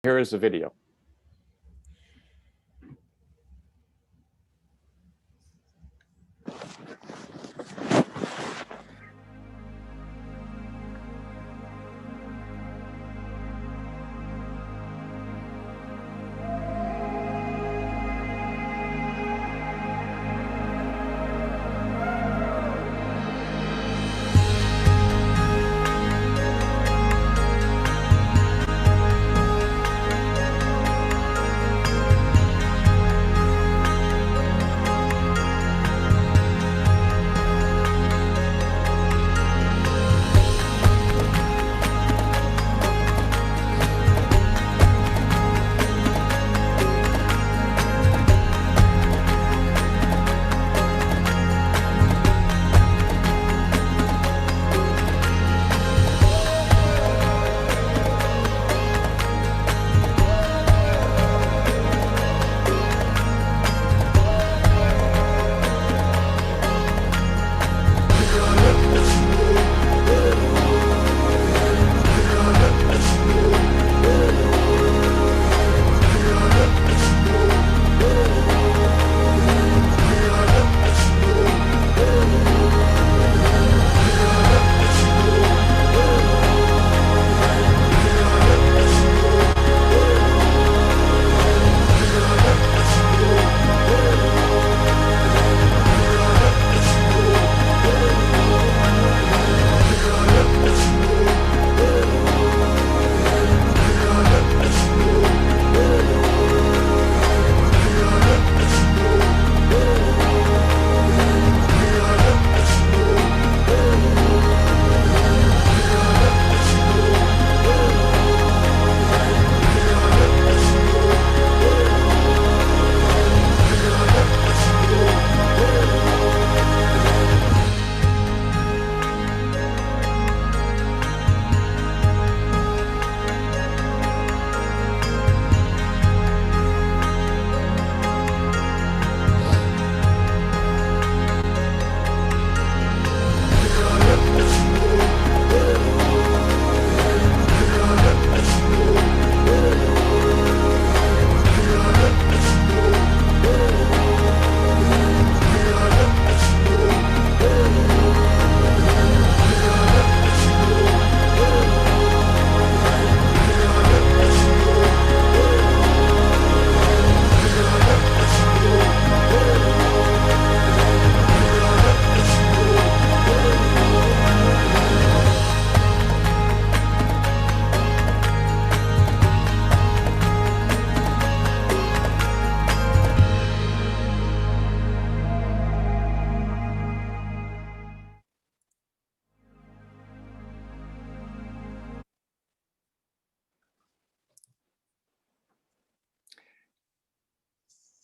Here is the video.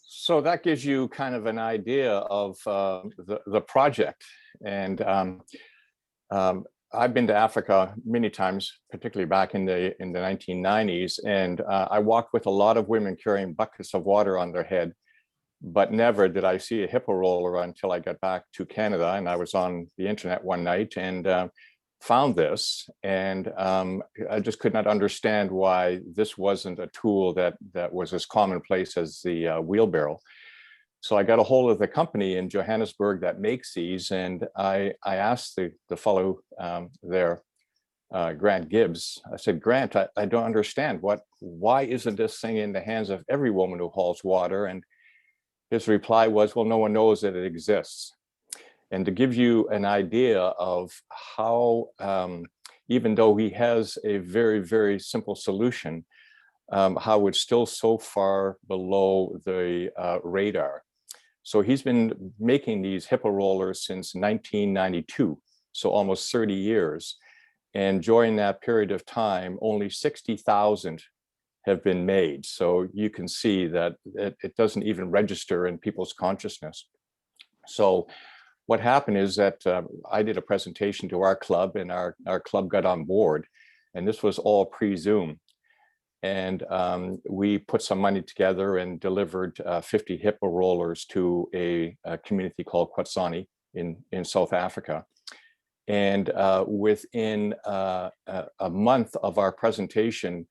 So that gives you kind of an idea of the project. And I've been to Africa many times, particularly back in the 1990s. And I walked with a lot of women carrying buckets of water on their head, but never did I see a hippo roller until I got back to Canada. And I was on the internet one night and found this. And I just could not understand why this wasn't a tool that was as commonplace as the wheelbarrow. So I got a hold of the company in Johannesburg that makes these, and I asked the fellow there, Grant Gibbs. I said, Grant, I don't understand why isn't this thing in the hands of every woman who hauls water? And his reply was, well, no one knows that it exists. And to give you an idea of how, even though he has a very, very simple solution, how it's still so far below the radar. So he's been making these hippo rollers since 1992, so almost 30 years. And during that period of time, only 60,000 have been made. So you can see that it doesn't even register in people's consciousness. So what happened is that I did a presentation to our club, and our club got on board, and this was all pre-Zoom. And we put some money together and delivered 50 hippo rollers to a community called Kwatsani in South Africa. And within a month of our presentation,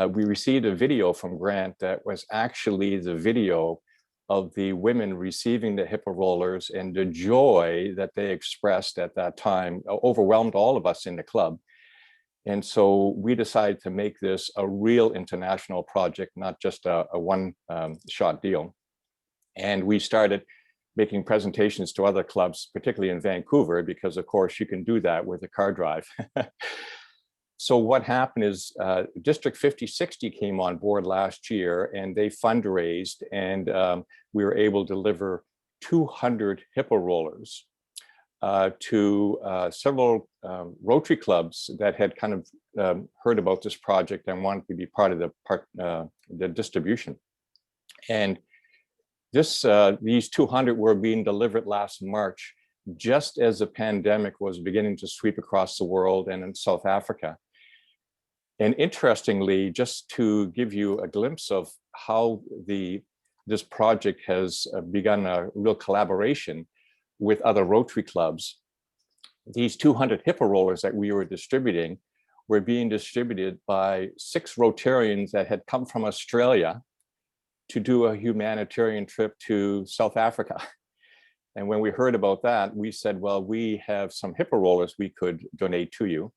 we received a video from Grant that was actually the video of the women receiving the HIPAA rollers, and the joy that they expressed at that time overwhelmed all of us in the club. And so we decided to make this a real international project, not just a one-shot deal. And we started making presentations to other clubs, particularly in Vancouver, because of course you can do that with a car drive. So what happened is District 5060 came on board last year, and they fundraised, and we were able to deliver 200 HIPAA rollers to several Rotary clubs that had kind of heard about this project and wanted to be part of the distribution. And these 200 were being delivered last March, just as the pandemic was beginning to sweep across the world and in South Africa. And interestingly, just to give you a glimpse of how this project has begun a real collaboration with other Rotary clubs, these 200 HIPAA rollers that we were distributing were being distributed by 6 Rotarians that had come from Australia to do a humanitarian trip to South Africa. And when we heard about that, we said, well, we have some HIPAA rollers we could donate to you.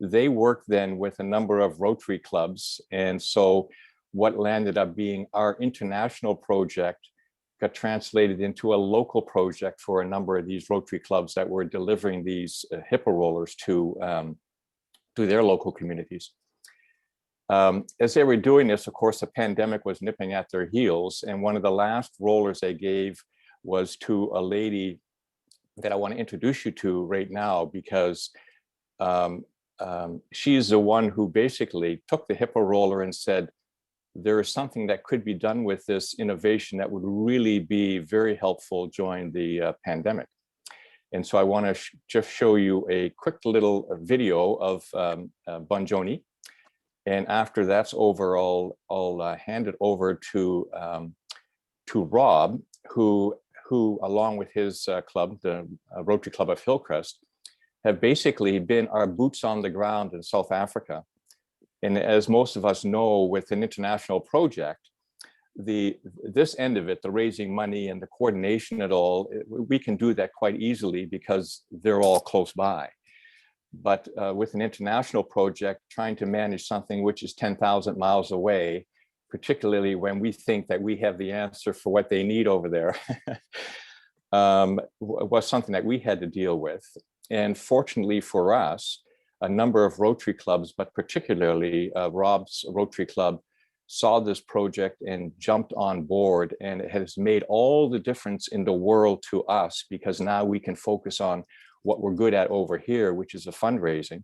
They worked then with a number of Rotary clubs. And so what landed up being our international project got translated into a local project for a number of these Rotary clubs that were delivering these HIPAA rollers to their local communities. As they were doing this, of course, the pandemic was nipping at their heels. And one of the last rollers they gave was to a lady that I want to introduce you to right now, because she's the one who basically took the HIPAA roller and said, there is something that could be done with this innovation that would really be very helpful during the pandemic. And so I want to just show you a quick little video of Bonjoni. And after that's over, I'll hand it over to Rob, who along with his club, the Rotary Club of Hillcrest, have basically been our boots on the ground in South Africa. And as most of us know, with an international project, this end of it, the raising money and the coordination at all, we can do that quite easily because they're all close by. But with an international project, trying to manage something which is 10,000 miles away, particularly when we think that we have the answer for what they need over there, was something that we had to deal with. And fortunately for us, a number of Rotary clubs, but particularly Rob's Rotary Club, saw this project and jumped on board, and it has made all the difference in the world to us, because now we can focus on what we're good at over here, which is the fundraising,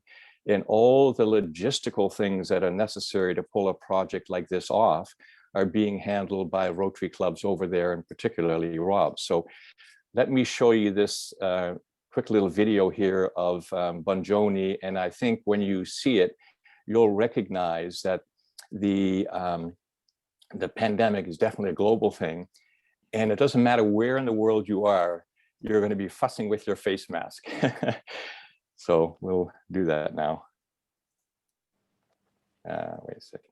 and all the logistical things that are necessary to pull a project like this off are being handled by Rotary clubs over there, and particularly Rob. So let me show you this quick little video here of Bonjoni, and I think when you see it, you'll recognize that the pandemic is definitely a global thing, and it doesn't matter where in the world you are, you're going to be fussing with your face mask. So we'll do that now. Wait a second.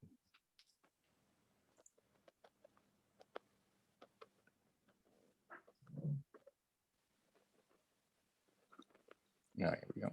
No, here we go.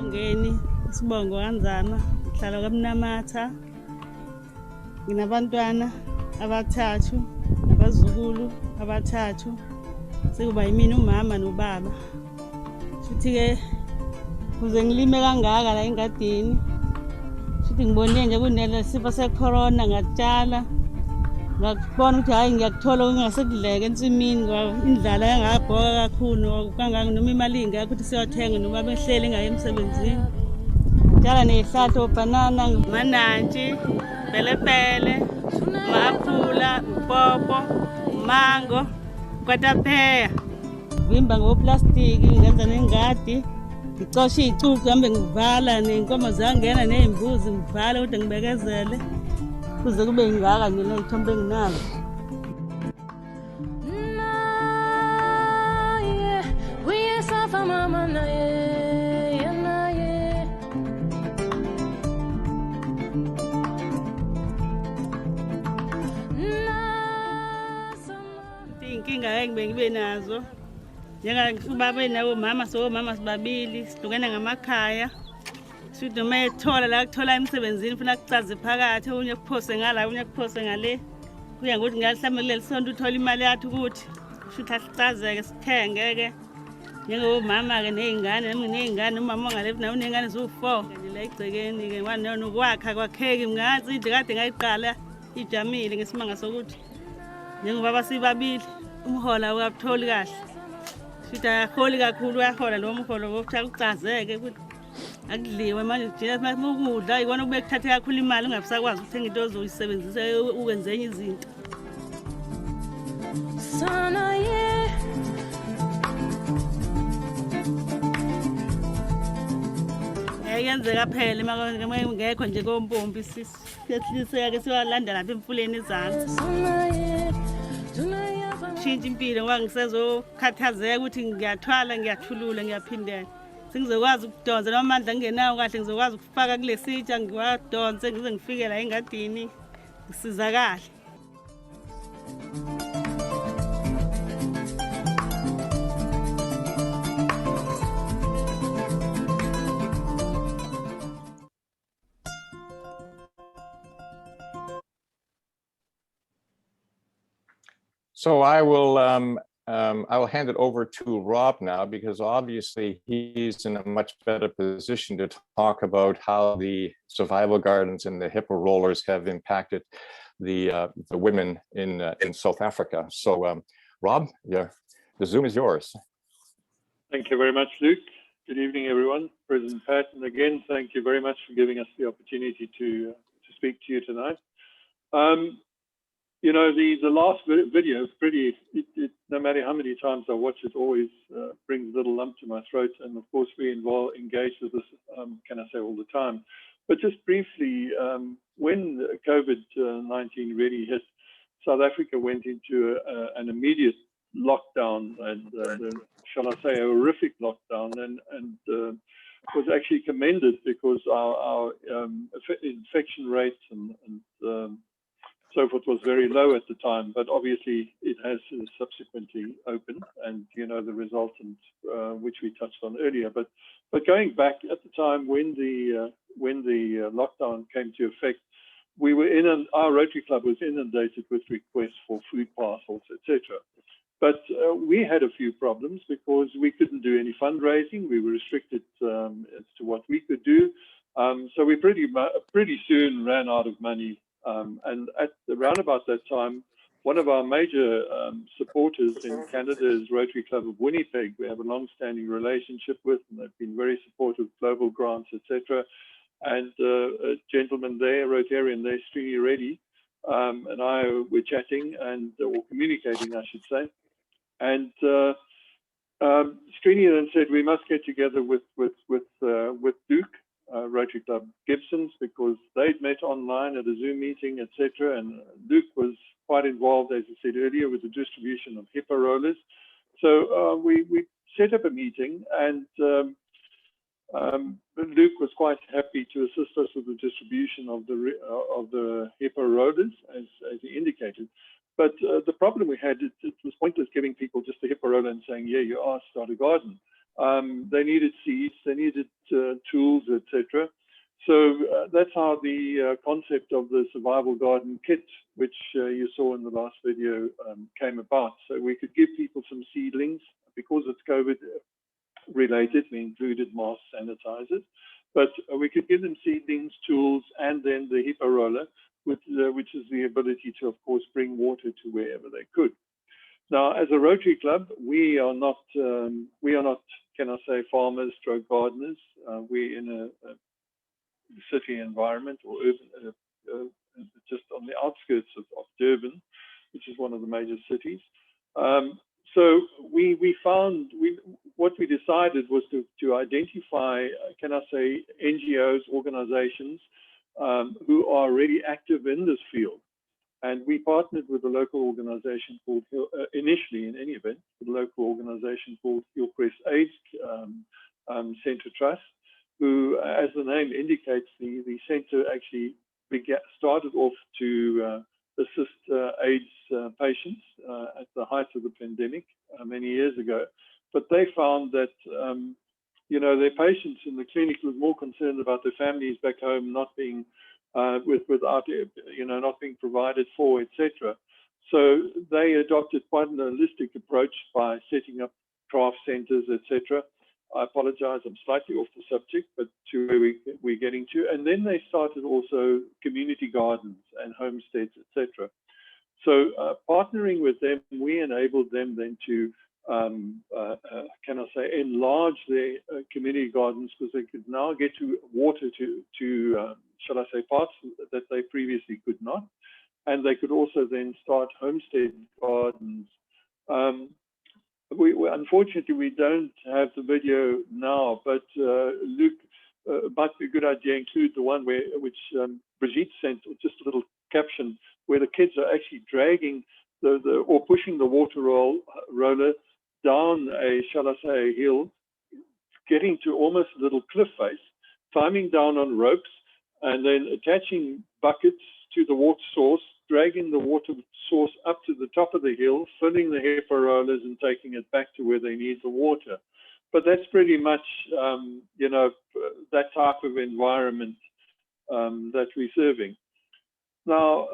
Ngeni Sibongo kanzana ngihlala kaMnamatha nginabantwana abathathu abazukulu abathathu sekuba yimina umama nobaba futhi ke kuze ngilime kangaka la engadini futhi ngibone nje kunesifo secorona ngatshala ngakubona ukuthi hayi ngiyakuthola okungasekudleka ensimini indlala yangabhoka kakhulu kangaka noma imali ingekho ukuthi siyothenga noma behlele ngayo emsebenzini njalo nezihlahla obanana manantshi pelepele maphula upopo mango kwatapeya vimba ngoplastiki ngenza nengadi ngicosha izicucu ngihambe ngivala nenkomo zangena nezimbuzi ngivala ukuthi ngibekezele kuze kube ingaka nje ley'thombe enginazo. Iy'nkinga engibe nazo njengababe nabo mama somama sibabili sihlukene ngamakhaya futhi noma ethola la kuthola emsebenzini funa kucaze phakathi unye kuphose ngala unye kuphose ngale kuya ngokuthi ngiyahlambe kuleli sonto uthola imali yathi ukuthi futhi asicazeke sithenge-ke njengomama-ke ney'ngane nami ney'ngane umama ongalefu nawe uney'ngane ziwu-4 la egcekeni-ke nokwakha kwakheki ngathi indle kade ngayiqala ijamile ngesimanga sokuthi njengobaba sibabili umhola awukabutholi kahle futhi akaholi kakhulu uyahola lowo mholo wokuthi akucazeke ukuthi akudliwe manje kujina ukudla ikona kube kuthathe kakhulu imali ungabisakwazi ukuthenga into ozoyisebenzisa ukwenza enye izinto. Yenzeka phela ngekho nje kompompi siyehliseka-ke siwalanda lapha emfuleni ezansi shintsha impilo ngoba ngisezokhathazeka ukuthi ngiyathwala ngiyathulula ngiyaphindela sengizokwazi ukudonsa noma amandla ngingenawo kahle ngizokwazi ukufaka kule sitsha ngiwadonse ngize ngifike la engadini ngisizakale. So I will hand it over to Rob now, because obviously he's in a much better position to talk about how the survival gardens and the hippo rollers have impacted the women in South Africa. So Rob, the Zoom is yours. Thank you very much, Luke. Good evening, everyone. President Pat, and again, thank you very much for giving us the opportunity to speak to you tonight. You know, the last video is pretty, no matter how many times I watch it, always brings a little lump to my throat. And of course, we engage with this, can I say, all the time. But just briefly, when COVID-19 really hit, South Africa went into an immediate lockdown, and shall I say, a horrific lockdown, and was actually commended because our infection rates and so forth was very low at the time, but obviously it has subsequently opened, and you know the resultant which we touched on earlier. But going back at the time when the lockdown came to effect, we were our Rotary Club was inundated with requests for food parcels, etc. But we had a few problems because we couldn't do any fundraising. We were restricted as to what we could do, so we pretty soon ran out of money. And at around about that time, one of our major supporters in Canada is Rotary Club of Winnipeg. We have a long-standing relationship with, and they've been very supportive of global grants, etc. And a gentleman there, a Rotarian there, Srini Reddy, and I were chatting or communicating, I should say. And Srini then said we must get together with Duke. Rotary Club Gibson's, because they'd met online at a Zoom meeting, etc. And Luke was quite involved, as I said earlier, with the distribution of hippo rollers. So we set up a meeting, and Luke was quite happy to assist us with the distribution of the hippo rollers, as he indicated. But the problem we had, it was pointless giving people just a hippo roller and saying, yeah, you are, start a garden. They needed seeds, they needed tools, etc. So that's how the concept of the survival garden kit, which you saw in the last video, came about. So we could give people some seedlings. Because it's COVID related, we included masks, sanitizers, but we could give them seedlings, tools, and then the HEPA roller, which is the ability to, of course, bring water to wherever they could. Now, as a Rotary Club, we are not, can I say, farmers, stroke gardeners. We're in a city environment, or urban, just on the outskirts of Durban, which is one of the major cities. So we found, what we decided was to identify, can I say, NGOs, organizations who are already active in this field. And we partnered with a local organization called, initially in any event, with a local organization called Hillcrest AIDS Center Trust, who, as the name indicates, the center actually started off to assist AIDS patients at the height of the pandemic many years ago. But they found that, you know, their patients in the clinic were more concerned about their families back home not being without, you know, not being provided for, etc. So they adopted quite an holistic approach by setting up craft centers, etc. I apologize, I'm slightly off the subject, but to where we're getting to. And then they started also community gardens and homesteads, etc. So partnering with them, we enabled them then to, can I say, enlarge their community gardens, because they could now get to water to shall I say, parts that they previously could not. And they could also then start homestead gardens. Unfortunately, we don't have the video now, but Luke, it might be a good idea to include the one which Brigitte sent, just a little caption, where the kids are actually dragging or pushing the water roller down a, shall I say, a hill, getting to almost a little cliff face, climbing down on ropes, and then attaching buckets to the water source, dragging the water source up to the top of the hill, filling the HEPA rollers and taking it back to where they need the water. But that's pretty much, you know, that type of environment that we're serving. Now,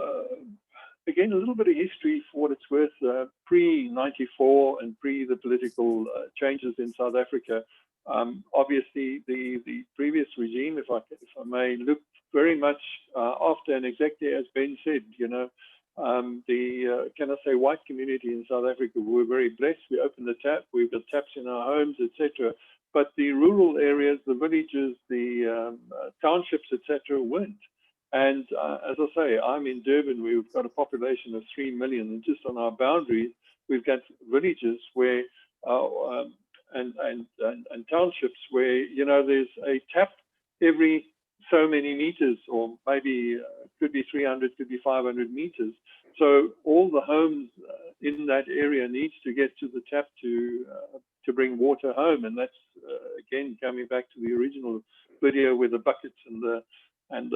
again, a little bit of history for what it's worth. Pre-94 and pre the political changes in South Africa, obviously the previous regime, if I may, looked very much after, and exactly as Ben said, you know, can I say, white community in South Africa were very blessed. We opened the tap, we've got taps in our homes, etc. But the rural areas, the villages, the townships, etc., weren't. And as I say, I'm in Durban. We've got a population of 3 million, and just on our boundaries, we've got villages where and townships where, you know, there's a tap every so many meters, or maybe could be 300, could be 500 meters. So all the homes in that area needs to get to the tap to bring water home, and that's again coming back to the original video where the buckets and the and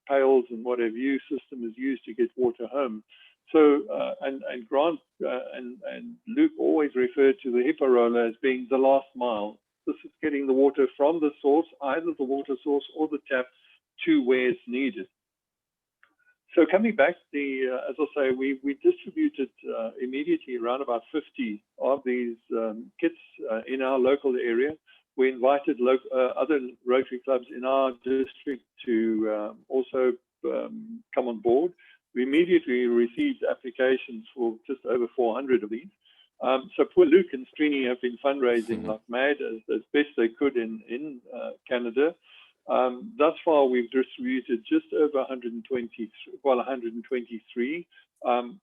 pails and whatever system is used to get water home. So and Grant and Luke always referred to the HEPA roller as being the last mile. This is getting the water from the source, either the water source or the tap, to where it's needed. So coming back, as I say, we distributed immediately around about 50 of these kits in our local area. We invited other Rotary clubs in our district to also come on board. We immediately received applications for just over 400 of these. So poor Luke and Srini have been fundraising like mad as best they could in Canada. Thus far, we've distributed just over 123, and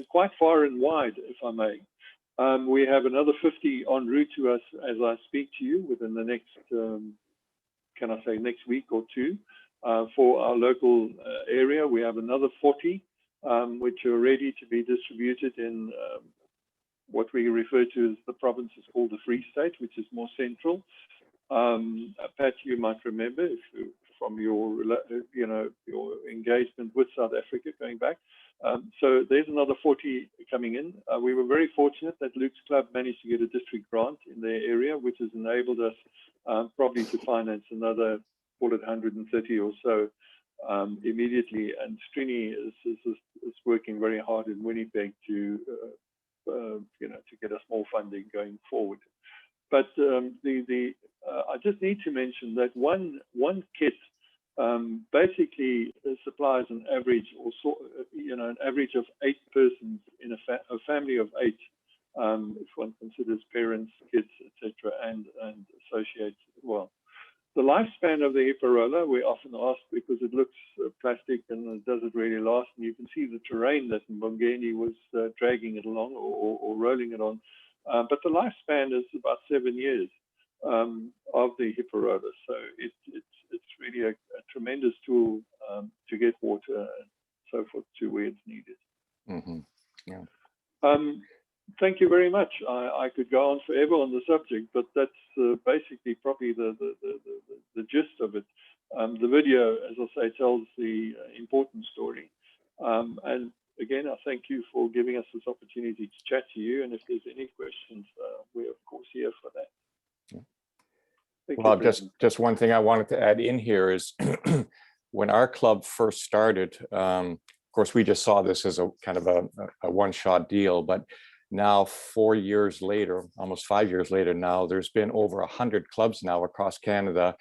quite far and wide, if I may. We have another 50 en route to us as I speak to you within the next, can I say, next week or two for our local area. We have another 40 which are ready to be distributed in what we refer to as the province is called the Free State, which is more central. Pat, you might remember, if you're from your, your engagement with South Africa going back. So there's another 40 coming in. We were very fortunate that Luke's club managed to get a district grant in their area, which has enabled us probably to finance another, call it 130 or so immediately. And Srini is working very hard in Winnipeg to, to get us more funding going forward. But I just need to mention that one kit basically supplies an average, an average of 8 persons in a family of 8, if one considers parents, kids, etc., and associates as well. The lifespan of the Hippo roller, we often ask because it looks plastic and does it really last? And you can see the terrain that Mbongeni was dragging it along or rolling it on. But the lifespan is about 7 years of the Hippo roller. So it's really a tremendous tool to get water and so forth to where it's needed. Mm-hmm. Yeah. Thank you very much. I could go on forever on the subject, but that's basically probably the gist of it. The video, as I say, tells the important story. And again, I thank you for giving us this opportunity to chat to you. And if there's any questions, we're of course here for that. Yeah. Well, just one thing I wanted to add in here is when our club first started, of course, we just saw this as a kind of a one-shot deal, but now 4 years later, almost 5 years later now, there's been over 100 clubs now across Canada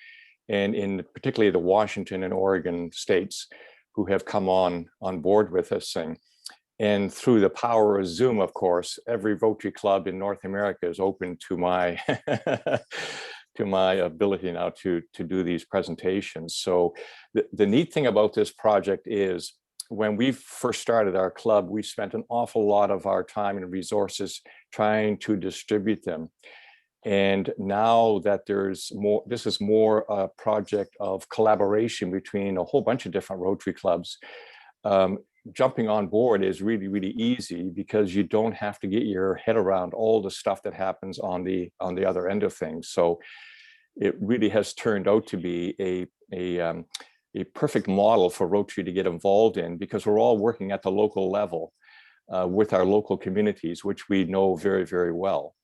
and in particularly the Washington and Oregon states who have come on board with this thing. And through the power of Zoom, of course, every Rotary club in North America is open to my to my ability now to do these presentations. So the neat thing about this project is when we first started our club, we spent an awful lot of our time and resources trying to distribute them. And now that there's more, this is more a project of collaboration between a whole bunch of different Rotary clubs. Jumping on board is really, really easy because you don't have to get your head around all the stuff that happens on the other end of things. So it really has turned out to be a perfect model for Rotary to get involved in, because we're all working at the local level with our local communities, which we know very, very well.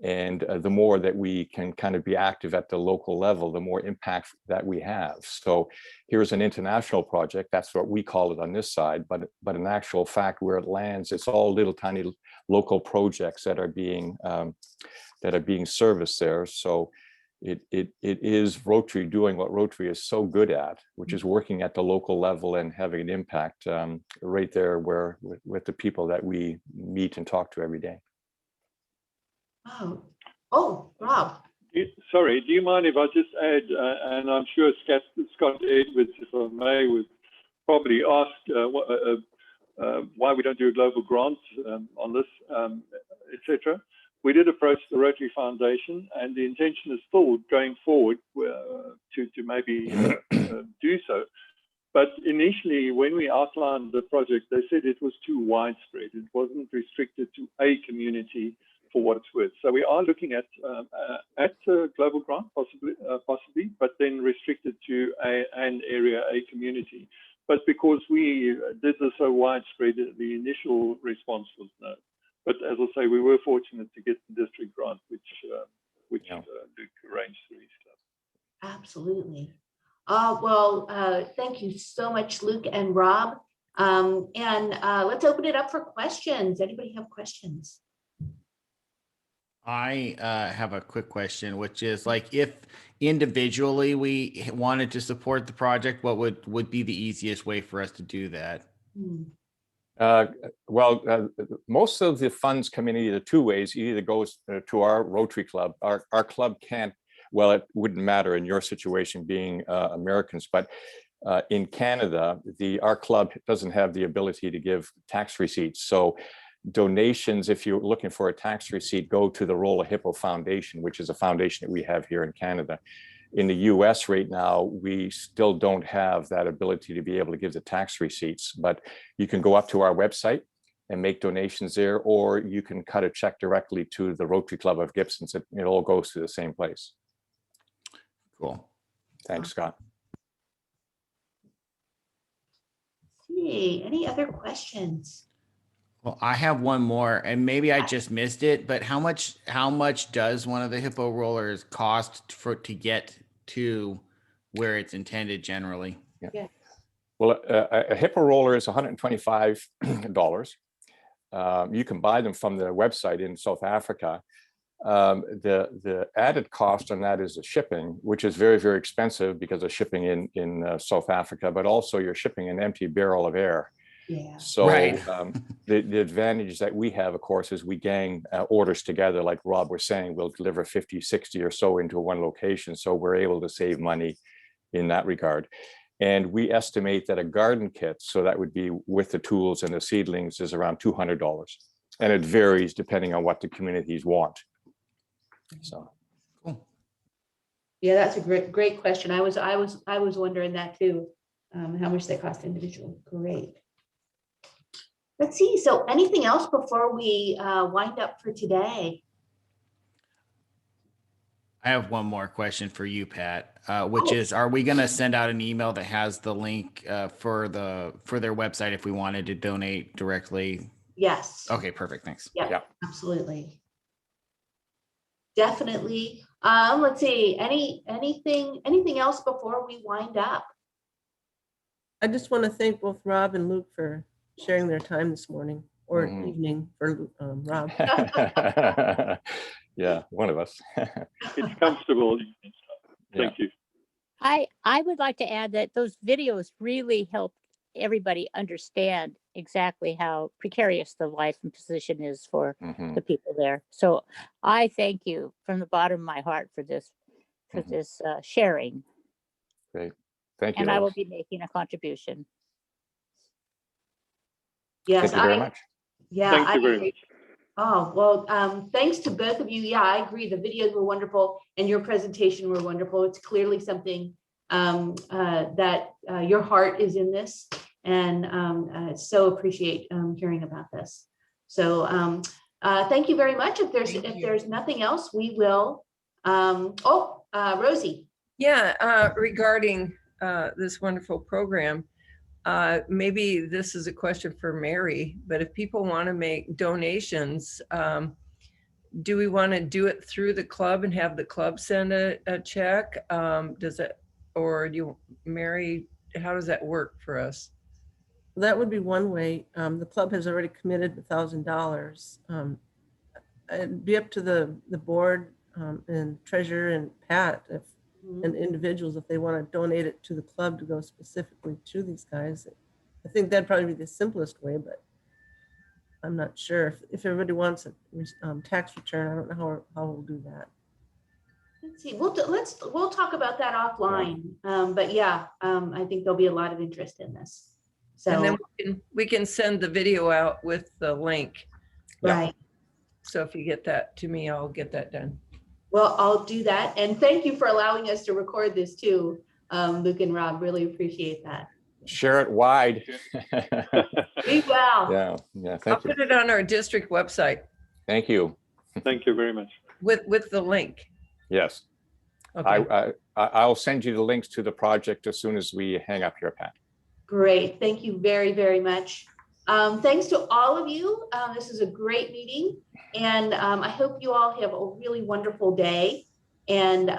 And the more that we can kind of be active at the local level, the more impact that we have. So here's an international project, that's what we call it on this side, but in actual fact, where it lands, it's all little tiny local projects that are being serviced there. So it is Rotary doing what Rotary is so good at, which is working at the local level and having an impact right there where with the people that we meet and talk to every day. Oh, Rob. Sorry, do you mind if I just add, and I'm sure Scott Edwards, if I may, would probably ask why we don't do a global grant on this, etc. We did approach the Rotary Foundation, and the intention is still going forward to maybe do so. But initially, when we outlined the project, they said it was too widespread. It wasn't restricted to a community for what it's worth. So we are looking at global grant, possibly, but then restricted to an area, a community. But because we did this so widespread, the initial response was no. But as I say, we were fortunate to get the district grant, which Luke arranged through his club. Absolutely. Well, thank you so much, Luke and Rob. Let's open it up for questions. Anybody have questions? I have a quick question, which is like, if individually we wanted to support the project, what would be the easiest way for us to do that? Most of the funds come in either two ways. It either goes to our Rotary Club. Our club can't, well, it wouldn't matter in your situation being Americans, but in Canada, our club doesn't have the ability to give tax receipts. So donations, if you're looking for a tax receipt, go to the Rolla Hippo Foundation, which is a foundation that we have here in Canada. In the US right now, we still don't have that ability to be able to give the tax receipts, but you can go up to our website and make donations there, or you can cut a check directly to the Rotary Club of Gibsons. It all goes to the same place. Cool. Thanks, Scott. see. Any other questions? Well, I have one more, and maybe I just missed it, but how much does one of the hippo rollers cost to get to where it's intended generally? Yeah. Well, a hippo roller is $125. You can buy them from the website in South Africa. The added cost on that is the shipping, which is very, very expensive because of shipping in South Africa, but also you're shipping an empty barrel of air. Yeah. So Right. the advantage that we have, of course, is we gang orders together. Like Rob was saying, we'll deliver 50, 60 or so into one location. So we're able to save money in that regard. And we estimate that a garden kit, so that would be with the tools and the seedlings, is around $200. And it varies depending on what the communities want. So. Cool. Yeah, that's a great question. I was wondering that too. How much they cost individually. Great. Let's see. So anything else before we wind up for today? I have one more question for you, Pat, which is, are we going to send out an email that has the link for their website if we wanted to donate directly? Yes. Okay, perfect. Thanks. Yeah, absolutely. Definitely. Let's see. Anything else before we wind up? I just want to thank both Rob and Luke for sharing their time this morning or evening for Rob. Yeah, one of us. It's comfortable. Thank you. I would like to add that those videos really help everybody understand exactly how precarious the life and position is for the people there. So I thank you from the bottom of my heart for this sharing. Great. Thank you. And I will Lois. be making a contribution. Yes, Thank you very much. Yeah, Thank you very much. Oh, well, thanks to both of you. Yeah, I agree. The videos were wonderful and your presentation were wonderful. It's clearly something that your heart is in this, and so appreciate hearing about this. So thank you very much. If there's nothing else, we will. Rosie. Yeah, regarding this wonderful program, maybe this is a question for Mary, but if people want to make donations, do we want to do it through the club and have the club send a check? Does it, or do you, Mary, how does that work for us? That would be one way. The club has already committed $1,000. It'd be up to the board and treasurer and Pat and individuals if they want to donate it to the club to go specifically to these guys. I think that'd probably be the simplest way, but I'm not sure if everybody wants a tax return. I don't know how we'll do that. Let's see. We'll talk about that offline. But yeah, I think there'll be a lot of interest in this. So And then we can send the video out with the link. right. So if you get that to me, I'll get that done. Well, I'll do that. And thank you for allowing us to record this too, Luke and Rob. Really appreciate that. Share it wide. Be well. Yeah, I'll thank you. put it on our district website Thank you. Thank you very much. with the link. Yes, Okay. I'll send you the links to the project as soon as we hang up here, Pat. Great. Thank you very, very much. Thanks to all of you. This is a great meeting. And I hope you all have a really wonderful day. And